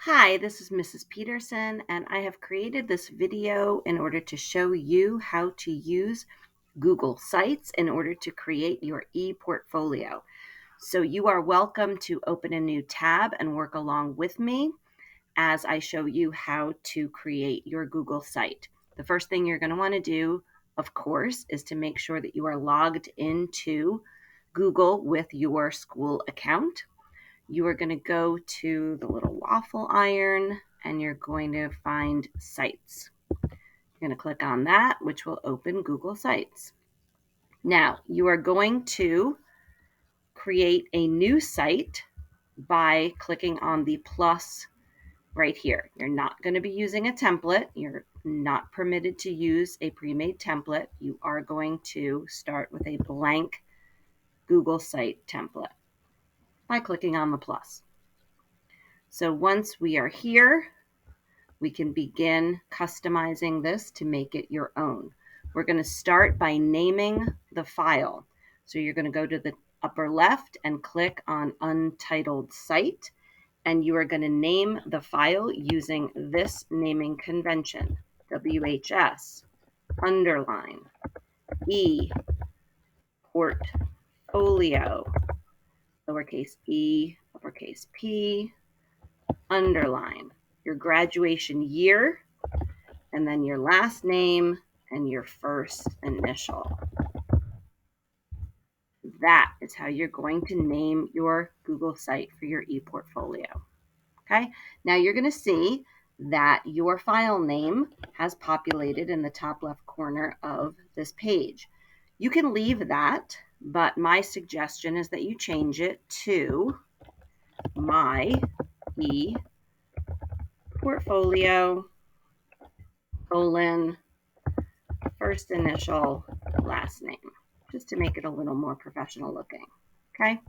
Hi, this is Mrs. Peterson, and I have created this video in order to show you how to use Google Sites in order to create your ePortfolio. So you are welcome to open a new tab and work along with me as I show you how to create your Google site. The first thing you're going to want to do, of course, is to make sure that you are logged into Google with your school account. You are going to go to the little waffle iron and you're going to find Sites. You're going to click on that, which will open Google Sites. Now, you are going to create a new site by clicking on the plus right here. You're not going to be using a template. You're not permitted to use a pre-made template. You are going to start with a blank Google site template by clicking on the plus. So once we are here, we can begin customizing this to make it your own. We're going to start by naming the file. So you're going to go to the upper left and click on Untitled Site, and you are going to name the file using this naming convention: WHS underline E portfolio, lowercase e, uppercase p, underline your graduation year, and then your last name and your first initial. That is how you're going to name your Google site for your ePortfolio. Okay, now you're going to see that your file name has populated in the top left corner of this page. You can leave that, but my suggestion is that you change it to my ePortfolio colon first initial last name, just to make it a little more professional looking. Okay,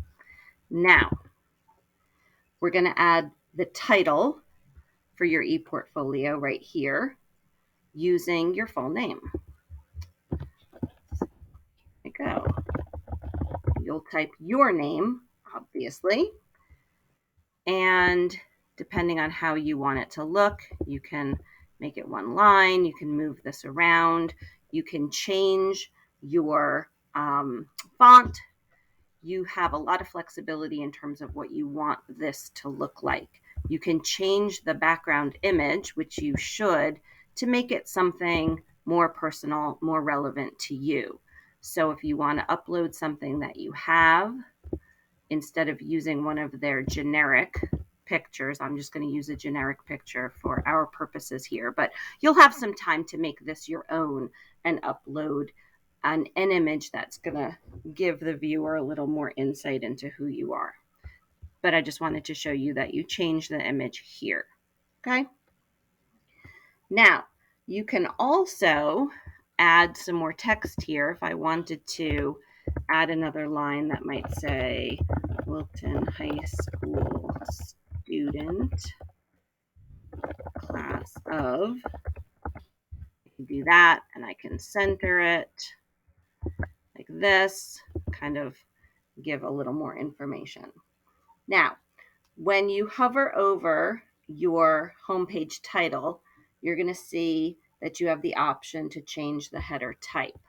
now we're going to add the title for your ePortfolio right here using your full name. There you go. You'll type your name, obviously, and depending on how you want it to look, you can make it one line, you can move this around, you can change your font. You have a lot of flexibility in terms of what you want this to look like. You can change the background image, which you should, to make it something more personal, more relevant to you. So if you want to upload something that you have, instead of using one of their generic pictures, I'm just going to use a generic picture for our purposes here, but you'll have some time to make this your own and upload an image that's going to give the viewer a little more insight into who you are. But I just wanted to show you that you change the image here. Okay. Now, you can also add some more text here. If I wanted to add another line that might say Wilton High School student, class of, I can do that, and I can center it like this, kind of give a little more information. Now, when you hover over your homepage title, you're going to see that you have the option to change the header type.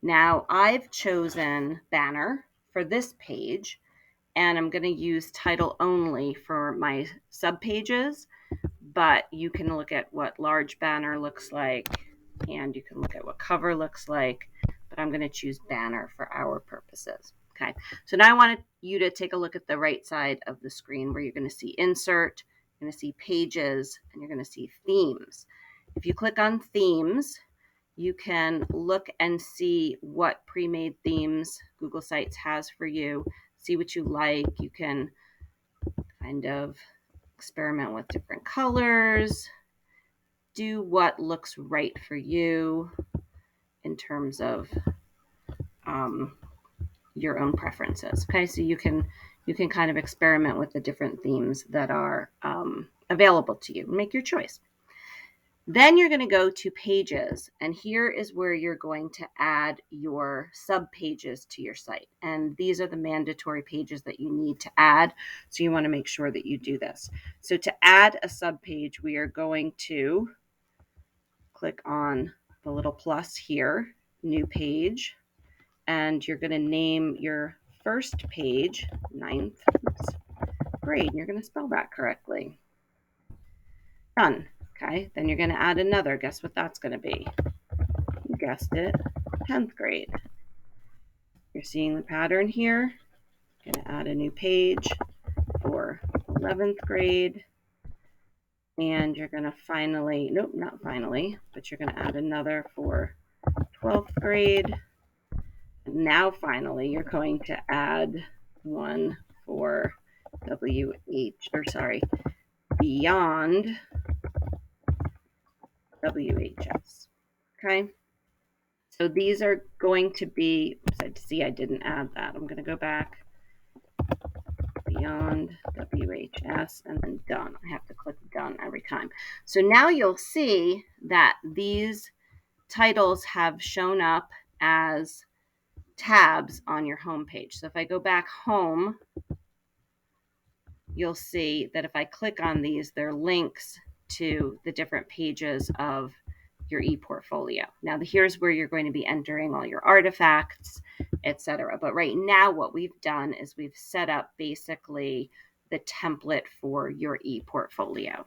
Now, I've chosen banner for this page, and I'm going to use title only for my subpages, but you can look at what large banner looks like, and you can look at what cover looks like, but I'm going to choose banner for our purposes. Okay, so now I want you to take a look at the right side of the screen where you're going to see insert, you're going to see pages, and you're going to see themes. If you click on themes, you can look and see what pre-made themes Google Sites has for you, see what you like. You can kind of experiment with different colors, do what looks right for you in terms of your own preferences. Okay, so you can kind of experiment with the different themes that are available to you. Make your choice. Then you're going to go to pages, and here is where you're going to add your sub pages to your site. And these are the mandatory pages that you need to add. So you want to make sure that you do this. So to add a sub page, we are going to click on the little plus here, new page, and you're going to name your first page ninth grade. You're going to spell that correctly. Done. Okay, then you're going to add another. Guess what that's going to be? You guessed it, 10th grade. You're seeing the pattern here. I'm going to add a new page for 11th grade. And you're going to finally, nope, not finally, but you're going to add another for 12th grade. And now finally, you're going to add one for beyond WHS. Okay. So these are going to be, see, I didn't add that. I'm going to go back, beyond WHS, and then done. I have to click done every time. So now you'll see that these titles have shown up as tabs on your home page. So if I go back home, you'll see that if I click on these, they're links to the different pages of your ePortfolio. Now, here's where you're going to be entering all your artifacts, etc. But right now, what we've done is we've set up basically the template for your ePortfolio.